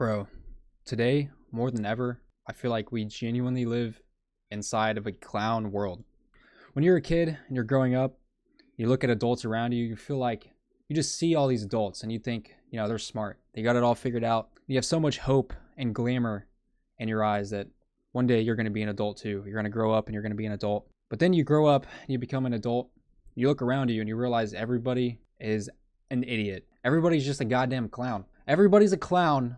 Bro, today, more than ever, I feel like we genuinely live inside of a clown world. When you're a kid and you're growing up, you look at adults around you, you feel like you just see all these adults and you think, they're smart. They got it all figured out. You have so much hope and glamour in your eyes that one day you're going to be an adult too. You're going to grow up and you're going to be an adult. But then you grow up and you become an adult. You look around you and you realize everybody is an idiot. Everybody's just a goddamn clown. Everybody's a clown,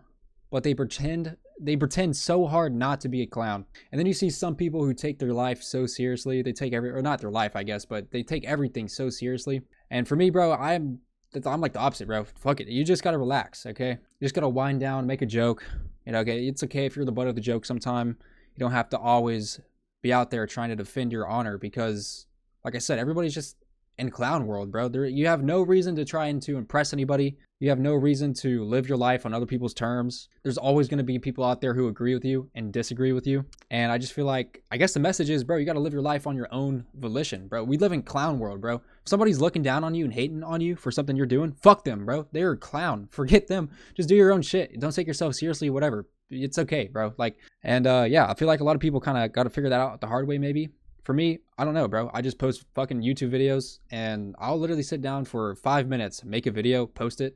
but they pretend so hard not to be a clown. And then you see some people who take their life so seriously. They take or not their life, I guess, but they take everything so seriously. And for me, bro, I'm like the opposite, bro. Fuck it. You just gotta relax, okay? You just gotta wind down, make a joke. Okay, it's okay if you're the butt of the joke sometime. You don't have to always be out there trying to defend your honor because, like I said, everybody's just in clown world, bro. You have no reason to try and to impress anybody. You have no reason to live your life on other people's terms. There's always going to be people out there who agree with you and disagree with you. And I just feel like, I guess the message is, bro, you got to live your life on your own volition, bro. We live in clown world, bro. If somebody's looking down on you and hating on you for something you're doing, fuck them, bro. They're a clown. Forget them. Just do your own shit. Don't take yourself seriously, whatever. It's okay, bro. Yeah, I feel like a lot of people kind of got to figure that out the hard way, maybe. For me, I don't know, bro. I just post fucking YouTube videos and I'll literally sit down for 5 minutes, make a video, post it.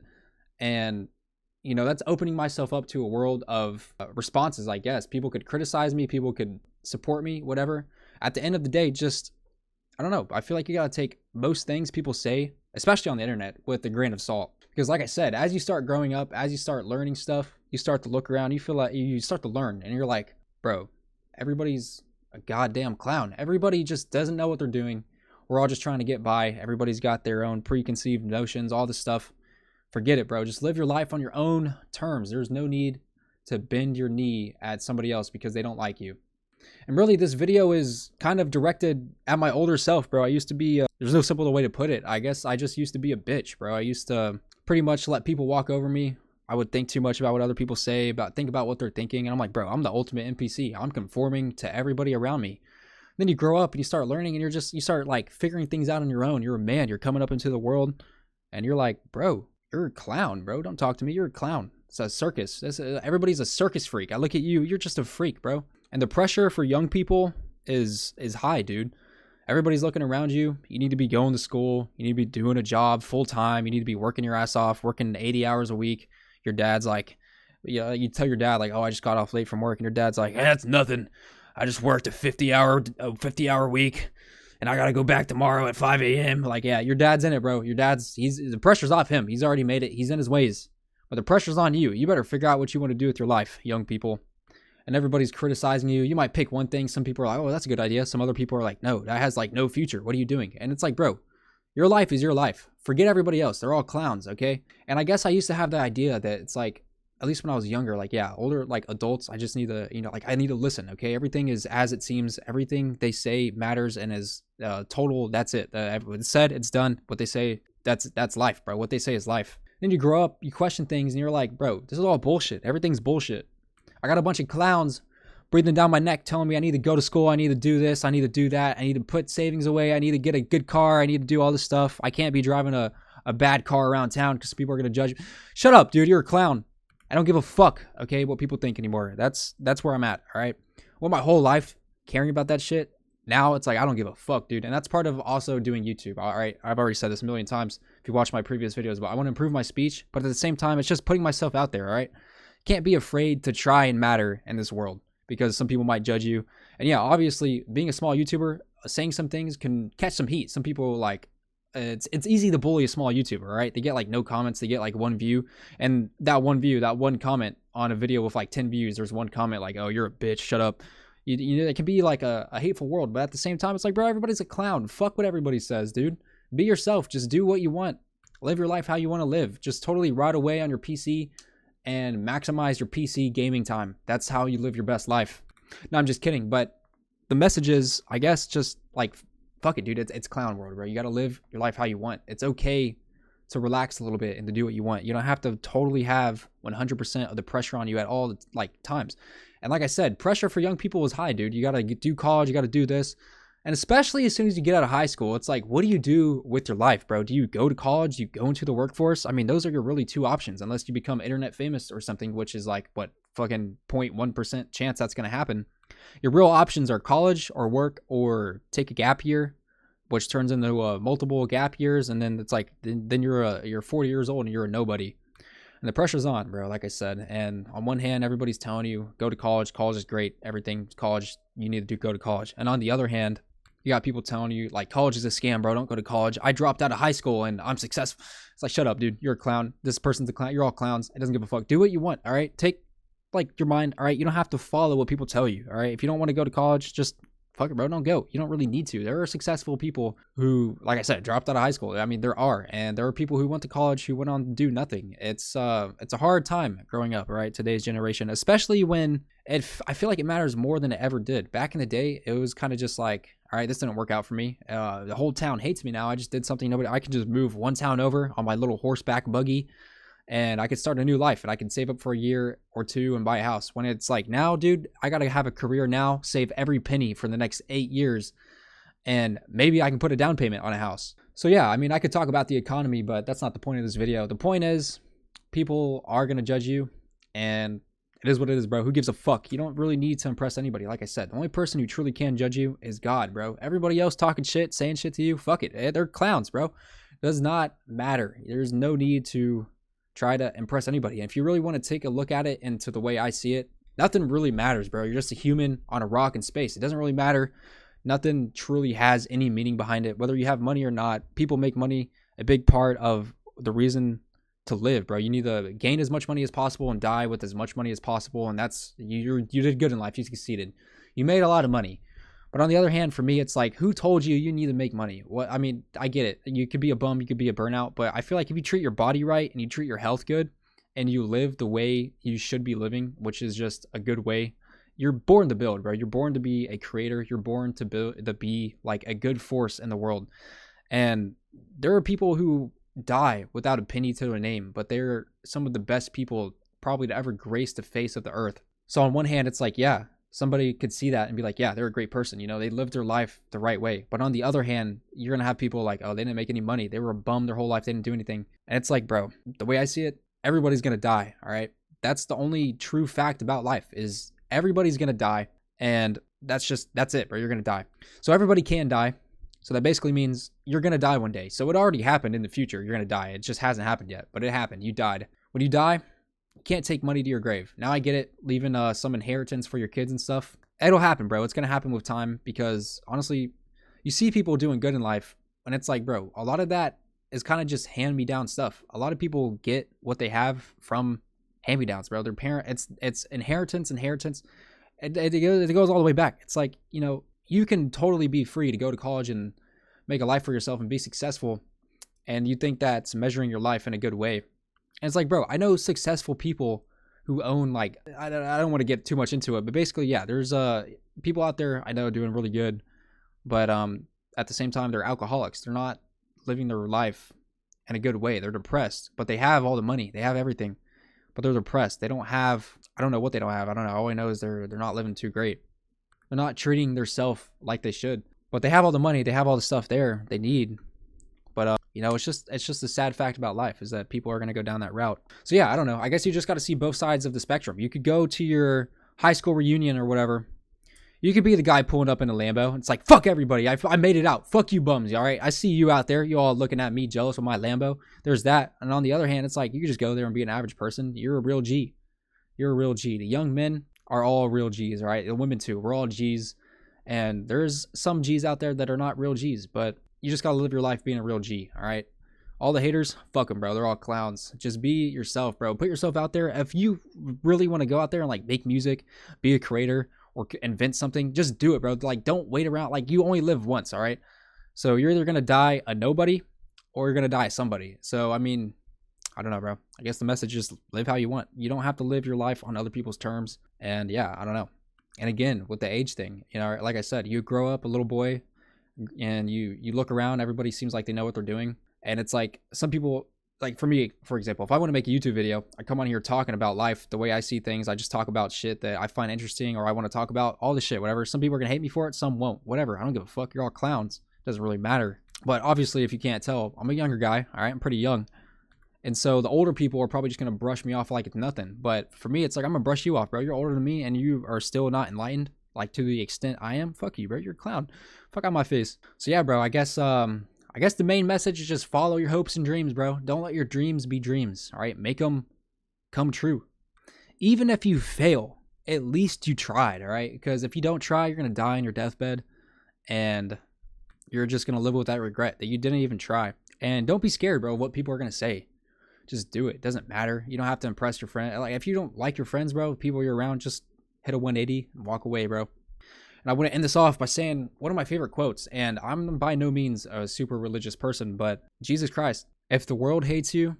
And, that's opening myself up to a world of responses, I guess. People could criticize me. People could support me, whatever. At the end of the day, I don't know. I feel like you got to take most things people say, especially on the internet, with a grain of salt. Because like I said, as you start growing up, as you start learning stuff, you start to look around, you feel like you start to learn. And you're like, bro, everybody's a goddamn clown. Everybody just doesn't know what they're doing. We're all just trying to get by. Everybody's got their own preconceived notions, all this stuff. Forget it, bro. Just live your life on your own terms. There's no need to bend your knee at somebody else because they don't like you. And really, this video is kind of directed at my older self, bro. I used to be, there's no simple way to put it. I guess I just used to be a bitch, bro. I used to pretty much let people walk over me. I would think too much about what other people say, think about what they're thinking. And I'm like, bro, I'm the ultimate NPC. I'm conforming to everybody around me. Then you grow up and you start learning and you start like figuring things out on your own. You're a man. You're coming up into the world and you're like, bro, you're a clown, bro. Don't talk to me. You're a clown. It's a circus. Everybody's a circus freak. I look at you. You're just a freak, bro. And the pressure for young people is high, dude. Everybody's looking around you. You need to be going to school. You need to be doing a job full time. You need to be working your ass off, working 80 hours a week. Your dad's like, you tell your dad like, oh, I just got off late from work. And your dad's like, that's nothing. I just worked a 50-hour week. And I got to go back tomorrow at 5 a.m. Like, yeah, your dad's in it, bro. The pressure's off him. He's already made it. He's in his ways. But the pressure's on you. You better figure out what you want to do with your life, young people. And everybody's criticizing you. You might pick one thing. Some people are like, oh, that's a good idea. Some other people are like, no, that has like no future. What are you doing? And it's like, bro, your life is your life. Forget everybody else. They're all clowns, okay? And I guess I used to have the idea that it's like, at least when I was younger, like, yeah, older, like adults, I just need to, I need to listen, okay? Everything is as it seems. Everything they say matters and is total. That's it. It's said, it's done. What they say, that's life, bro. What they say is life. Then you grow up, you question things, and you're like, bro, this is all bullshit. Everything's bullshit. I got a bunch of clowns breathing down my neck telling me I need to go to school, I need to do this, I need to do that, I need to put savings away, I need to get a good car, I need to do all this stuff. I can't be driving a bad car around town because people are going to judge me. Shut up, dude. You're a clown. I don't give a fuck, okay, what people think anymore. That's where I'm at, all right? Well, my whole life caring about that shit, now it's like I don't give a fuck, dude. And that's part of also doing YouTube, all right? I've already said this a million times if you watch my previous videos, but I want to improve my speech, but at the same time, it's just putting myself out there, all right? Can't be afraid to try and matter in this world because some people might judge you. And yeah, obviously, being a small YouTuber, saying some things can catch some heat. Some people like, it's easy to bully a small YouTuber, right? They get like no comments, they get like one view, and that one comment on a video with like 10 views, there's one comment like, oh, you're a bitch, shut up. It can be like a hateful world, but at the same time, it's like, bro, everybody's a clown. Fuck what everybody says, dude. Be yourself. Just do what you want. Live your life how you want to live. Just totally ride away on your PC and maximize your PC gaming time. That's how you live your best life. No, I'm just kidding, but the message is, I guess, just like, fuck it, dude. It's clown world, bro. You got to live your life how you want. It's okay to relax a little bit and to do what you want. You don't have to totally have 100% of the pressure on you at all like times. And like I said, pressure for young people is high, dude. You got to do college. You got to do this. And especially as soon as you get out of high school, it's like, what do you do with your life, bro? Do you go to college? Do you go into the workforce? I mean, those are your really two options, unless you become internet famous or something, which is like, what, fucking 0.1% chance that's going to happen. Your real options are college or work or take a gap year, which turns into multiple gap years. And then it's like, then you're 40 years old and you're a nobody. And the pressure's on, bro, like I said. And on one hand, everybody's telling you, go to college. College is great. Everything, college, you need to go to college. And on the other hand, you got people telling you, like, college is a scam, bro. Don't go to college. I dropped out of high school and I'm successful. It's like, shut up, dude. You're a clown. This person's a clown. You're all clowns. It doesn't give a fuck. Do what you want, all right? Take, like, your mind, all right? You don't have to follow what people tell you, all right? If you don't want to go to college, just fuck it, bro. Don't go. You don't really need to. There are successful people who, like I said, dropped out of high school. I mean, there are. And there are people who went to college who went on to do nothing. It's a hard time growing up, right? Today's generation, especially when I feel like it matters more than it ever did. Back in the day, it was kind of just like, all right, this didn't work out for me. The whole town hates me now. I just did something I can just move one town over on my little horseback buggy and I could start a new life and I can save up for a year or two and buy a house. When it's like, now, dude, I got to have a career now, save every penny for the next 8 years, and maybe I can put a down payment on a house. So yeah, I mean, I could talk about the economy, but that's not the point of this video. The point is, people are going to judge you, and it is what it is, bro. Who gives a fuck? You don't really need to impress anybody. Like I said, the only person who truly can judge you is God, bro. Everybody else talking shit, saying shit to you, fuck it. They're clowns, bro. It does not matter. There's no need to try to impress anybody. And if you really want to take a look at it into the way I see it, nothing really matters, bro. You're just a human on a rock in space. It doesn't really matter. Nothing truly has any meaning behind it. Whether you have money or not, people make money a big part of the reason to live, bro. You need to gain as much money as possible and die with as much money as possible. And that's, you did good in life. You succeeded. You made a lot of money. But on the other hand, for me, it's like, who told you you need to make money? What, I mean, I get it. You could be a bum, you could be a burnout, but I feel like if you treat your body right and you treat your health good and you live the way you should be living, which is just a good way, you're born to build, bro. You're born to be a creator. You're born to build, to be like a good force in the world. And there are people who die without a penny to their name, but they're some of the best people probably to ever grace the face of the earth. So on one hand, it's like, yeah, somebody could see that and be like, yeah, they're a great person. You know, they lived their life the right way. But on the other hand, you're going to have people like, oh, they didn't make any money. They were a bum their whole life. They didn't do anything. And it's like, bro, the way I see it, everybody's going to die. All right. That's the only true fact about life is everybody's going to die. And that's it, bro. You're going to die. So everybody can die. So that basically means you're going to die one day. So it already happened in the future. You're going to die. It just hasn't happened yet, but it happened. You died. When you die, you can't take money to your grave. Now I get it, leaving some inheritance for your kids and stuff. It'll happen, bro. It's going to happen with time because honestly, you see people doing good in life and it's like, bro, a lot of that is kind of just hand-me-down stuff. A lot of people get what they have from hand-me-downs, bro. Their parent, it's inheritance. It goes all the way back. It's like, you know, you can totally be free to go to college and make a life for yourself and be successful. And you think that's measuring your life in a good way. And it's like, bro, I know successful people who own, like, I don't want to get too much into it, but basically, yeah, there's people out there I know doing really good, but at the same time, they're alcoholics. They're not living their life in a good way. They're depressed, but they have all the money. They have everything, but they're depressed. They don't have, I don't know what they don't have. I don't know. All I know is they're not living too great. They're not treating themselves like they should, but they have all the money. They have all the stuff there they need. But, you know, it's just a sad fact about life is that people are going to go down that route. So, yeah, I don't know. I guess you just got to see both sides of the spectrum. You could go to your high school reunion or whatever. You could be the guy pulling up in a Lambo. It's like, fuck everybody. I made it out. Fuck you bums. All right. I see you out there. You all looking at me jealous with my Lambo. There's that. And on the other hand, it's like, you could just go there and be an average person. You're a real G. You're a real G. The young men are all real G's. All right. The women too. We're all G's. And there's some G's out there that are not real G's, but you just got to live your life being a real G, all right? All the haters, fuck them, bro. They're all clowns. Just be yourself, bro. Put yourself out there. If you really want to go out there and, like, make music, be a creator, or invent something, just do it, bro. Like, don't wait around. Like, you only live once, all right? So you're either going to die a nobody or you're going to die somebody. So, I mean, I don't know, bro. I guess the message is live how you want. You don't have to live your life on other people's terms. And, yeah, I don't know. And, again, with the age thing, you know, like I said, you grow up a little boy, and you look around, everybody seems like they know what they're doing, and it's like some people like for me, for example, if I want to make a YouTube video, I come on here talking about life, the way I see things. I just talk about shit that I find interesting or I want to talk about, all the shit, whatever. Some people are going to hate me for it, some won't, whatever. I don't give a fuck. You're all clowns. Doesn't really matter. But obviously, if you can't tell, I'm a younger guy, all right? I'm pretty young. And so the older people are probably just going to brush me off like it's nothing. But for me, it's like, I'm going to brush you off, bro. You're older than me and you are still not enlightened, like to the extent I am. Fuck you, bro. You're a clown. Fuck out my face. So yeah, bro, I guess the main message is just follow your hopes and dreams, bro. Don't let your dreams be dreams, all right? Make them come true. Even if you fail, at least you tried, all right? Because if you don't try, you're going to die in your deathbed and you're just going to live with that regret that you didn't even try. And don't be scared, bro, of what people are going to say. Just do it. It doesn't matter. You don't have to impress your friend. Like, if you don't like your friends, bro, people you're around, just hit a 180 and walk away, bro. And I want to end this off by saying one of my favorite quotes, and I'm by no means a super religious person, but Jesus Christ, if the world hates you,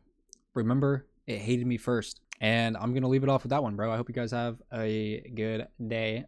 remember it hated me first. And I'm going to leave it off with that one, bro. I hope you guys have a good day.